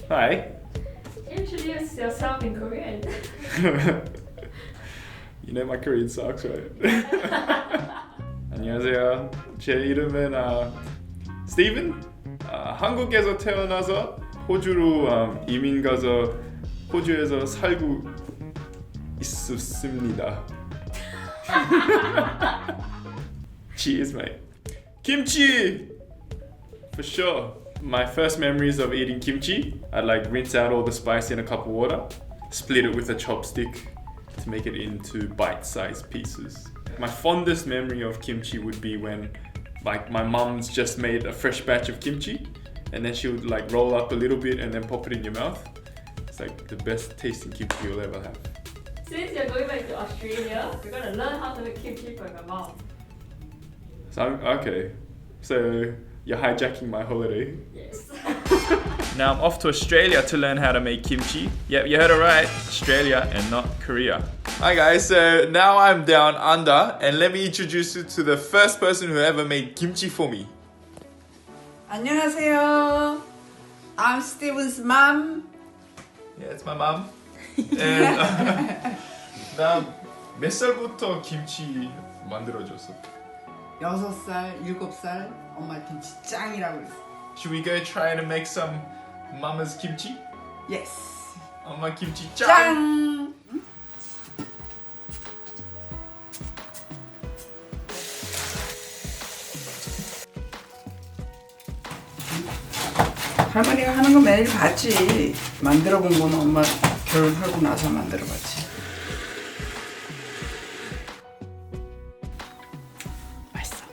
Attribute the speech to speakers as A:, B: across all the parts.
A: Hi.
B: Introduce yourself in Korean.
A: You know my Korean sucks, right? 안녕하세요. 제 이름은 스티븐. 한국에서 태어나서 호주로 이민 가서 호주에서 살고 있었습니다. Cheers, mate. Kimchi! For sure. My first memories of eating kimchi, I'd like rinse out all the spice in a cup of water, split it with a chopstick to make it into bite-sized pieces. My fondest memory of kimchi would be when like my mom's just made a fresh batch of kimchi and then she would like roll up a little bit and then pop it in your mouth. It's like the best tasting kimchi you'll ever have.
B: Since you're going back to Australia, you're gonna learn how to make kimchi from your mom.
A: Okay, so you're hijacking my holiday.
B: Yes.
A: Now I'm off to Australia to learn how to make kimchi. Yep, you heard it right. Australia and not Korea. Hi guys, so now I'm down under and let me introduce you to the first person who ever made kimchi for me.
C: 안녕하세요. I'm Steven's mom.
A: Yeah, it's my mom. And 나 몇 살부터 김치 만들어줬어?
C: 6살, 7살 엄마 김치 짱이라고 그랬어.
A: Should we go try to make some mama's kimchi?
C: Yes.
A: 엄마 김치 짱!
C: 짱! 할머니가 하는 거 매일 봤지. 만들어 본 거는 엄마 결혼하고 나서 만들어 봤지. 맛있어.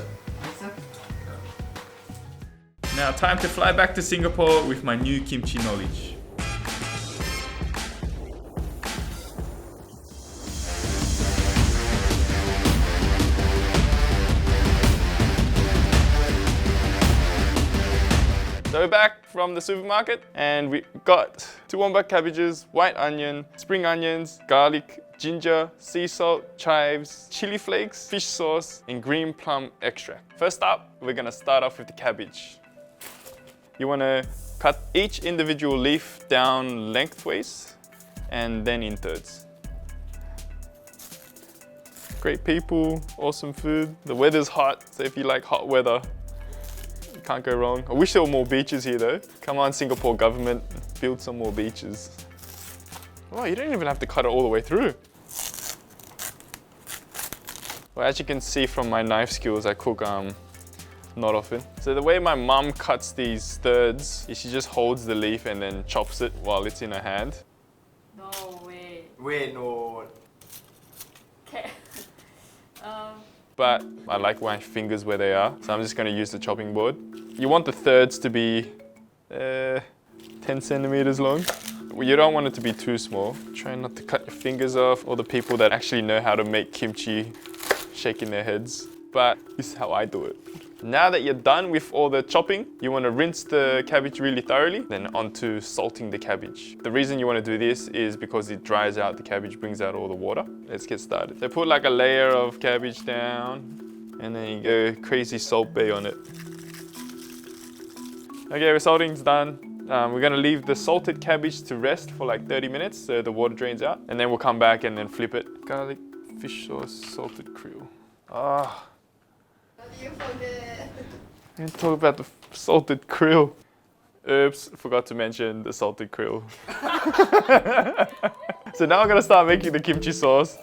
A: 맛있어.
C: 맛있어?
A: Now time to fly back to Singapore with my new kimchi knowledge. So we're back from the supermarket and we got 2 wombat cabbages, white onion, spring onions, garlic, ginger, sea salt, chives, chili flakes, fish sauce, and green plum extract. First up, we're gonna start off with the cabbage. You wanna cut each individual leaf down lengthways and then in thirds. Great people, awesome food. The weather's hot, so if you like hot weather, you can't go wrong. I wish there were more beaches here though. Come on, Singapore government, build some more beaches. Oh, you don't even have to cut it all the way through. Well, as you can see from my knife skills, I cook not often. So the way my mum cuts these thirds is she just holds the leaf and then chops it while it's in her hand.
B: No way.
D: Wait, no.
B: Okay.
A: But I like my fingers where they are, so I'm just going to use the chopping board. You want the thirds to be 10 centimeters long. You don't want it to be too small. Try not to cut your fingers off. All the people that actually know how to make kimchi shaking their heads. But this is how I do it. Now that you're done with all the chopping, you want to rinse the cabbage really thoroughly, then onto salting the cabbage. The reason you want to do this is because it dries out the cabbage, brings out all the water. Let's get started. So put like a layer of cabbage down, and then you go crazy salt bay on it. Okay, our salting's done. We're gonna leave the salted cabbage to rest for like 30 minutes so the water drains out, and then we'll come back and then flip it. Garlic, fish sauce, salted krill. Ah.
C: You forget.
A: I'm gonna talk about the salted krill. Oops, forgot to mention the salted krill. So now I'm gonna start making the kimchi sauce.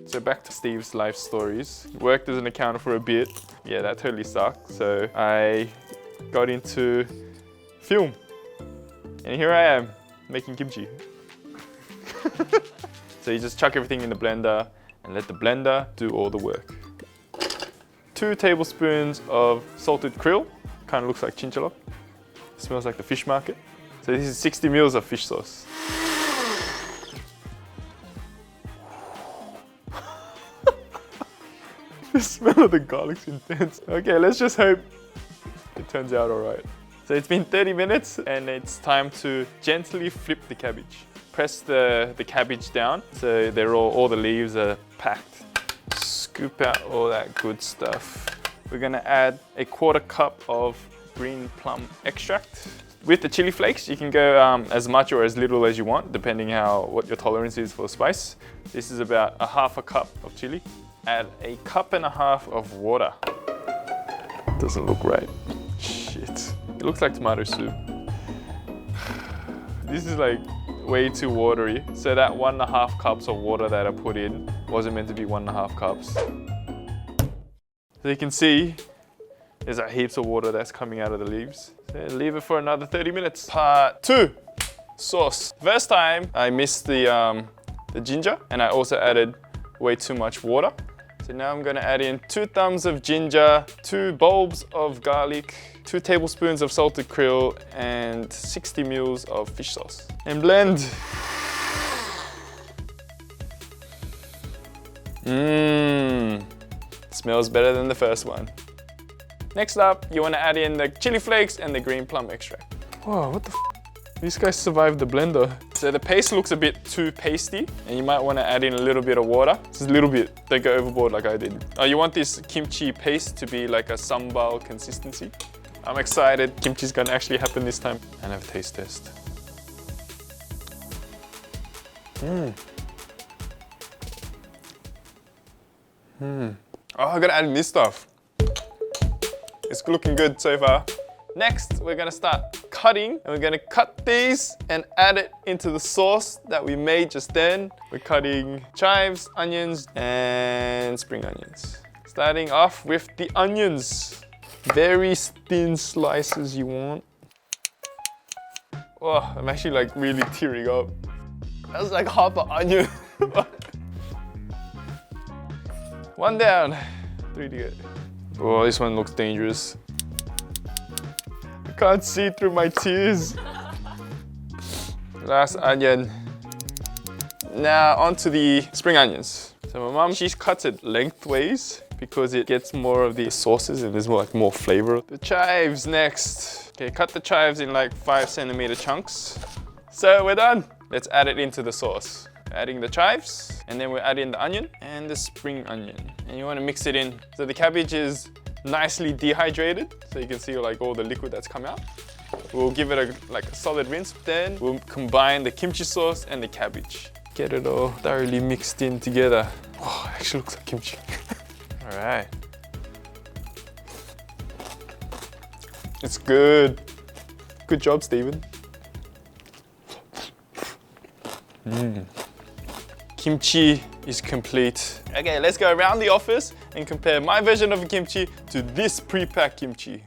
A: So back to Steve's life stories. Worked as an accountant for a bit. Yeah, that totally sucked. So I got into film. And here I am, making kimchi. So you just chuck everything in the blender and let the blender do all the work. 2 tablespoons of salted krill. Kind of looks like chinchilla. Smells like the fish market. So this is 60 mils of fish sauce. The smell of the garlic's intense. Okay, let's just hope it turns out all right. So it's been 30 minutes and it's time to gently flip the cabbage. Press the cabbage down so all the leaves are packed. Scoop out all that good stuff. We're gonna add a 1/4 cup of green plum extract. With the chili flakes, you can go as much or as little as you want, depending what your tolerance is for spice. This is about 1/2 cup of chili. Add 1.5 cups of water. Doesn't look right. Shit. It looks like tomato soup. This is like way too watery. So that 1.5 cups of water that I put in wasn't meant to be 1.5 cups. So you can see there's heaps of water that's coming out of the leaves. So leave it for another 30 minutes. Part 2, sauce. First time I missed the ginger and I also added way too much water. So now I'm gonna add in 2 thumbs of ginger, 2 bulbs of garlic, 2 tablespoons of salted krill and 60 ml of fish sauce. And blend. Smells better than the first one. Next up, you want to add in the chili flakes and the green plum extract. Whoa, what the f? These guys survived the blender. So the paste looks a bit too pasty and you might want to add in a little bit of water. Just a little bit, don't go overboard like I did. You want this kimchi paste to be like a sambal consistency. I'm excited, kimchi's gonna actually happen this time. And have a taste test. Oh, I gotta add in this stuff. It's looking good so far. Next, we're gonna start cutting, and we're gonna cut these and add it into the sauce that we made just then. We're cutting chives, onions, and spring onions. Starting off with the onions. Very thin slices you want. Oh, I'm actually like really tearing up. That's like half an onion. 1 down, 3 to go. Oh, this one looks dangerous. I can't see through my tears. Last onion. Now onto the spring onions. So my mom, she cuts it lengthways because it gets more of the sauces and there's more flavor. The chives next. Okay, cut the chives in like 5cm chunks. So we're done. Let's add it into the sauce. Adding the chives, and then we're adding the onion and the spring onion. And you want to mix it in. So the cabbage is nicely dehydrated, so you can see like all the liquid that's come out. We'll give it a solid rinse. Then we'll combine the kimchi sauce and the cabbage. Get it all thoroughly mixed in together. Oh, it actually looks like kimchi. All right. It's good. Good job, Steven. Kimchi is complete. Okay, let's go around the office and compare my version of a kimchi to this pre-packed kimchi.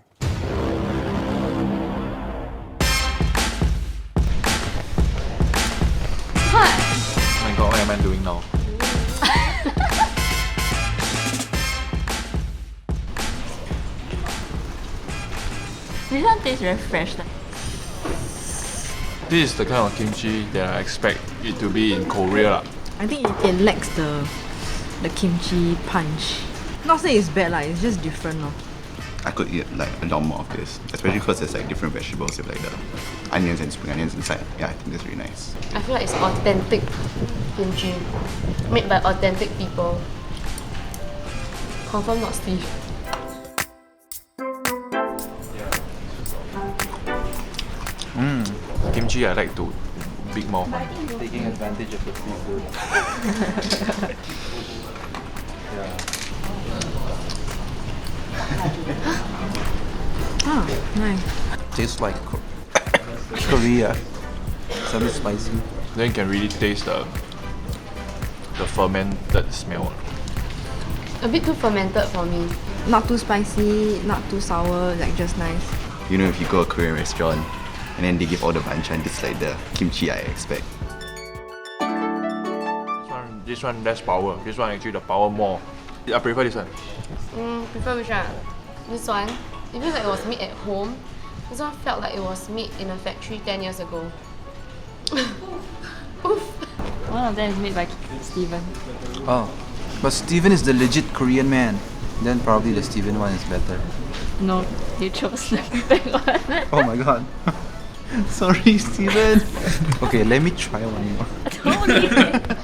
B: Hi.
D: Oh my god, what am I doing now?
B: This one tastes very fresh.
D: This is the kind of kimchi that I expect it to be in Korea.
E: I think it lacks the kimchi punch. Not say it's bad, like, it's just different.
F: I could eat like a lot more of this, especially because there's like different vegetables with like the onions and spring onions inside. Yeah, I think that's really nice.
G: I feel like it's authentic kimchi, made by authentic people. Confirm not Steve.
D: Kimchi I like to big more.
H: Taking advantage of the free food.
E: Oh, nice.
H: Tastes like Korea. Some is spicy.
D: Then you can really taste the fermented smell.
G: A bit too fermented for me.
E: Not too spicy, not too sour, like just nice.
F: You know, if you go to a Korean restaurant and then they give all the banchan, it's like the kimchi I expect.
D: This one less power. This one actually the power more. I prefer this one.
G: Prefer which one? This one. It feels like it was made at home. This one felt like it was made in a factory 10 years ago. Oof.
B: One of them is made by Steven.
H: Oh, but Steven is the legit Korean man. Then probably the Steven one is better.
G: No, you chose the big one.
H: Oh my god. Sorry, Steven. Okay, let me try one more.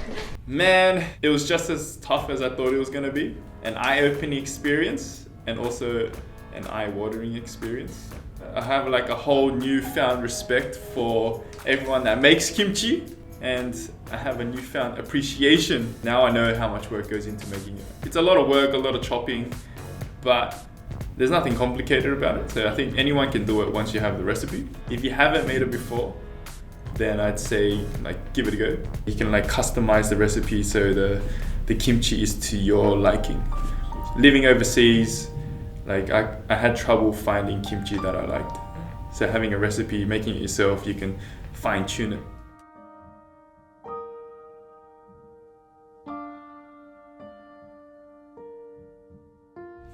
A: Man, it was just as tough as I thought it was gonna be. An eye-opening experience and also an eye-watering experience. I have like a whole newfound respect for everyone that makes kimchi, and I have a newfound appreciation. Now I know how much work goes into making it. It's a lot of work, a lot of chopping, but there's nothing complicated about it. So I think anyone can do it once you have the recipe. If you haven't made it before, then I'd say like give it a go. You can like customize the recipe so the kimchi is to your liking. Living overseas, like I had trouble finding kimchi that I liked. So having a recipe, making it yourself, you can fine tune it.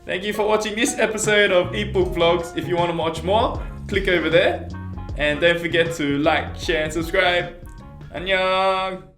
A: Thank you for watching this episode of Eatbook Vlogs. If you want to watch more, click over there. And don't forget to like, share and subscribe. Annyeong!